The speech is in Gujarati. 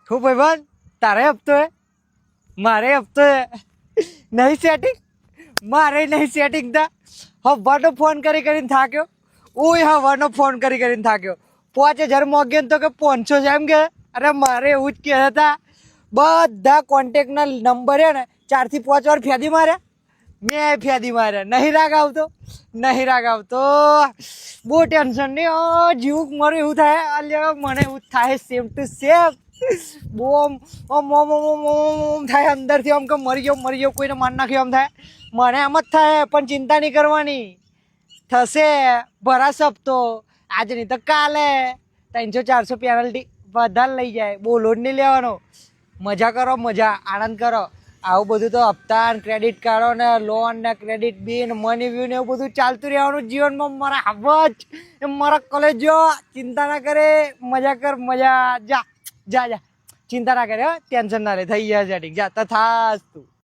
શું ભાઈબંધ તારે હપ્તો હે મારે હપ્તો હે નહીં સેટિંગ મારે નહીં સેટિંગ થા હવાનો ફોન કરીને થાક્યો ઓય હવાનો ફોન કરીને થાક્યો 5000 મોગ્યો ને તો કે 500 છે એમ કે અરે મારે એવું જ કહે હતા બધા કોન્ટેક્ટના નંબર હે ને 4 થી 5 વાર ફેદી માર્યા મેં ફેદી માર્યા નહીં રાગ આવતો બહુ ટેન્શન નહીં જીવ મારું એવું થાય અલ્યા મને એવું થાય સેમ ટુ સેમ બોમ ઓમ થાય અંદરથી આમ કે મરી ગયો કોઈને માર નાખ્યો આમ થાય મને એમ જ થાય પણ ચિંતા નહીં કરવાની થશે ભરાશ હપ્તો આજે નહીં તો કાલે 300-400 પેનલ્ટી વધારે લઈ જાય બહુ લોડ નહીં લેવાનો મજા કરો આનંદ કરો આવું બધું તો હપ્તા ક્રેડિટ કાર્ડો ને લોન ને ક્રેડિટ બિલ મની વ્યૂ ને એવું બધું ચાલતું રહેવાનું જીવનમાં મારા આવજ મારા કોલેજો ચિંતા ના કરે મજા કર જા ચિંતા ના કરે ટેન્શન ના લે થઈ ગયા સેટિંગ જા તથાસ્તુ